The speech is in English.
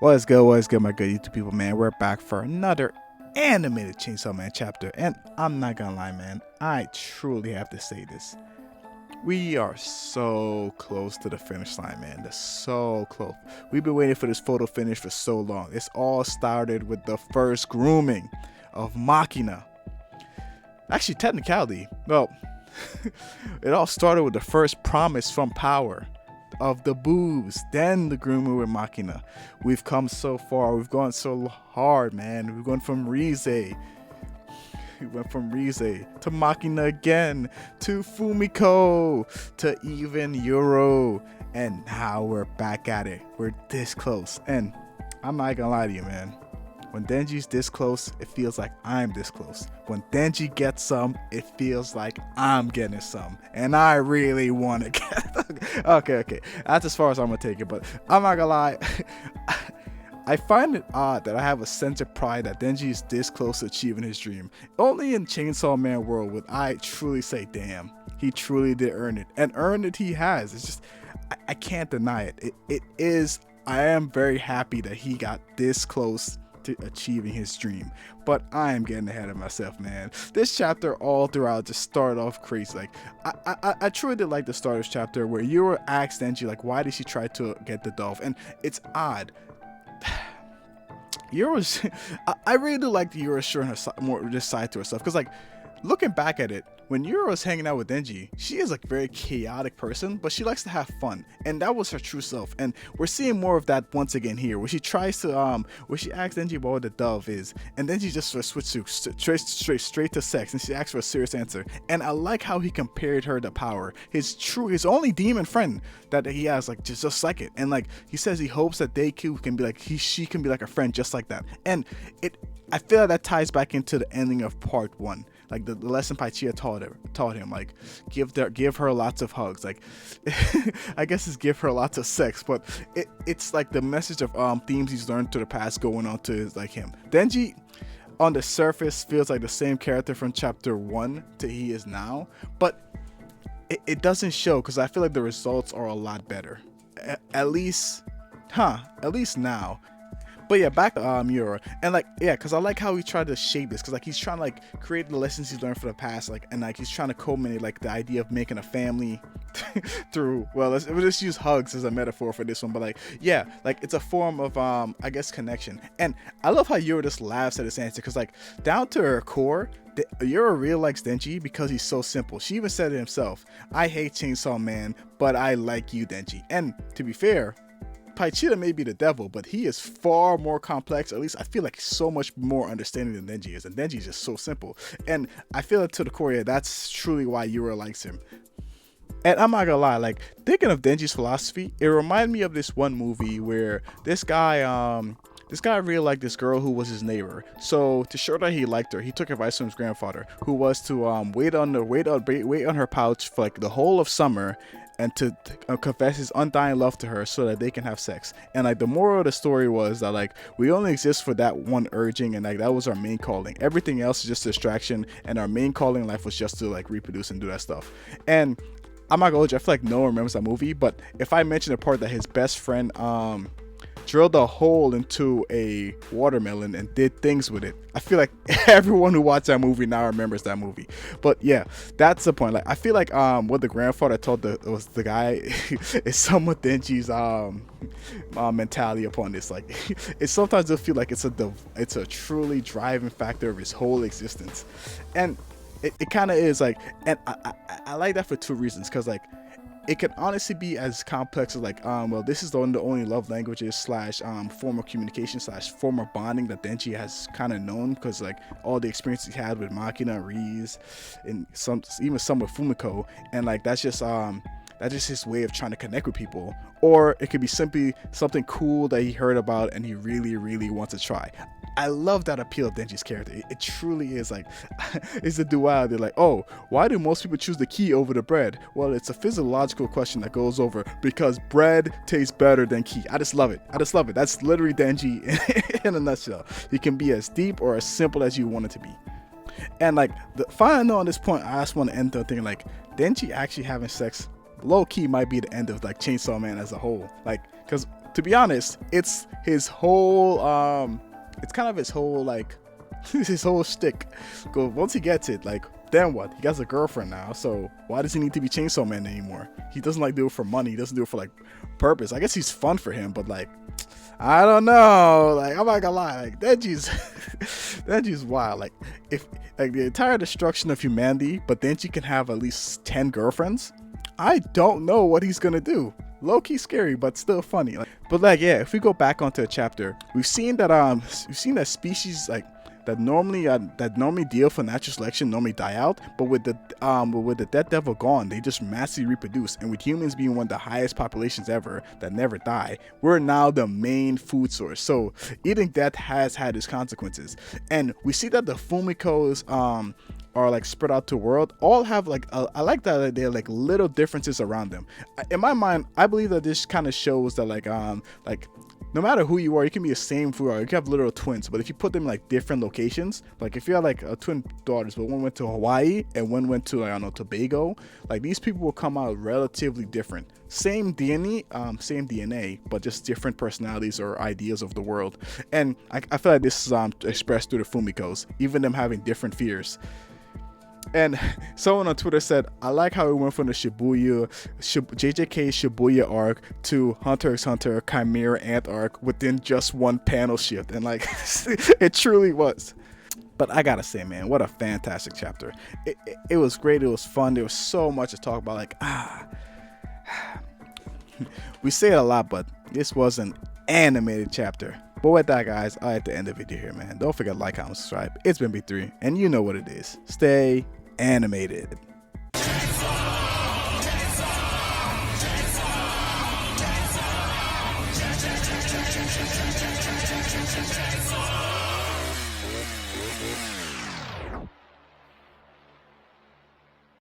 What is good, my good YouTube people, man? We're back for another animated Chainsaw Man chapter, and I'm not gonna lie, man, I truly have to say this. We are so close to the finish line, man. That's so close. We've been waiting for this photo finish for so long. It's all started with the first grooming of Machina. Actually, technicality, well, it all started with the first promise from Power of the boobs, then the grooming with Machina. We've come so far. We've gone so hard, man. We've gone from Rize. We went from Rize to Machina again, to Fumiko, to even Euro, and now we're back at it. We're this close, and I'm not gonna lie to you, man. When Denji's this close, it feels like I'm this close. When Denji gets some, it feels like I'm getting some. And I really want to get okay. That's as far as I'm going to take it. But I'm not going to lie. I find it odd that I have a sense of pride that Denji is this close to achieving his dream. Only in Chainsaw Man world would I truly say, damn, he truly did earn it. And earn it he has. It's just, I can't deny it. It is, I am very happy that he got this close to achieving his dream, but I am getting ahead of myself, man. This chapter all throughout just started off crazy. Like I truly did like the start of this chapter where Yura asked Denji like, why did she try to get the dove? And it's odd. Yura's I really do like the Yura showing her more this side to herself, because like looking back at it, when Yura was hanging out with Denji, she is like a very chaotic person, but she likes to have fun, and that was her true self. And we're seeing more of that once again here, where she tries to where she asks Denji what the dove is, and Denji just sort of switched to straight to sex, and she asks for a serious answer. And I like how he compared her to Power, his only demon friend that he has, like just like it. And like he says, he hopes that they can be like she can be like a friend just like that. And I feel like that ties back into the ending of part 1. Like the lesson Paichia taught him, like give her lots of hugs. Like I guess it's give her lots of sex, but it's like the message of themes he's learned to the past going on to like him. Denji, on the surface, feels like the same character from chapter 1 to he is now, but it doesn't show, because I feel like the results are a lot better. At least now. But yeah, back to Yura, and like because I like how he tried to shape this, because like he's trying to like create the lessons he's learned from the past, like, and like he's trying to culminate like the idea of making a family through, well, we'll just use hugs as a metaphor for this one, but like yeah, like it's a form of I guess connection. And I love how Yura just laughs at his answer, because like down to her core, Yura really likes Denji because he's so simple. She even said it himself, I hate Chainsaw Man, but I like you, Denji. And to be fair, Paichida may be the devil, but he is far more complex. At least I feel like so much more understanding than Denji is, and Denji is just so simple. And I feel it to the core, yeah, that's truly why Yura likes him. And I'm not gonna lie, like thinking of Denji's philosophy, it reminded me of this one movie where this guy really liked this girl who was his neighbor. So to show that he liked her, he took advice from his grandfather, who was to wait on her pouch for like the whole of summer, and to confess his undying love to her so that they can have sex. And like the moral of the story was that like we only exist for that one urging, and like that was our main calling. Everything else is just a distraction, and our main calling in life was just to like reproduce and do that stuff. And I'm not gonna hold you, I feel like no one remembers that movie, but if I mention the part that his best friend drilled a hole into a watermelon and did things with it, I feel like everyone who watched that movie now remembers that movie. But yeah, that's the point. Like I feel like what the grandfather told the guy is somewhat Denji's mentality upon this. Like it sometimes does feel like it's a truly driving factor of his whole existence. And it kind of is, like, and I like that for two reasons, because like it can honestly be as complex as like well, this is the only love languages slash form of communication slash form of bonding that Denji has kind of known, because like all the experiences he had with Machina, Riz, and even some with Fumiko, and like that's just his way of trying to connect with people. Or it could be simply something cool that he heard about and he really wants to try. I love that appeal of Denji's character. It truly is like, it's a duality. Like, oh, why do most people choose the key over the bread? Well, it's a physiological question that goes over because bread tastes better than key. I just love it. That's literally Denji in a nutshell. You can be as deep or as simple as you want it to be. And like the final note on this point, I just want to end up thinking like Denji actually having sex low key might be the end of like Chainsaw Man as a whole. Like, because to be honest, it's his whole it's kind of his whole like his whole shtick. Because once he gets it, like, then what? He has a girlfriend now, so why does he need to be Chainsaw Man anymore? He doesn't like do it for money. He doesn't do it for like purpose. I guess he's fun for him, but like, I don't know. Like, I'm not gonna lie. Like, Denji's wild. Like, if like the entire destruction of humanity, but Denji can have at least 10 girlfriends. I don't know what he's gonna do. Low-key scary, but still funny. Like, but like, yeah, if we go back onto a chapter, we've seen that species like that normally deal for natural selection normally die out, but with the death devil gone, they just massively reproduce. And with humans being one of the highest populations ever that never die, we're now the main food source. So eating death has had its consequences, and we see that the Fumikos are like spread out to the world, all have like I like that they're like little differences around them. In my mind, I believe that this kind of shows that like no matter who you are, you can be the same food, or you can have literal twins, but if you put them in like different locations, like if you had like twin daughters, but one went to Hawaii and one went to, like, I don't know, Tobago, like these people will come out relatively different. Same DNA, but just different personalities or ideas of the world. And I feel like this is expressed through the Fumikos, even them having different fears. And someone on Twitter said, I like how it went from the JJK Shibuya arc to Hunter x Hunter Chimera Ant arc within just one panel shift. And like, it truly was. But I gotta say, man, what a fantastic chapter. It was great. It was fun. There was so much to talk about. Like, we say it a lot, but this was an animated chapter. But with that, guys, I like to end the video here, man. Don't forget to like, comment, subscribe. It's been B3, and you know what it is. Stay animated. Chainsaw.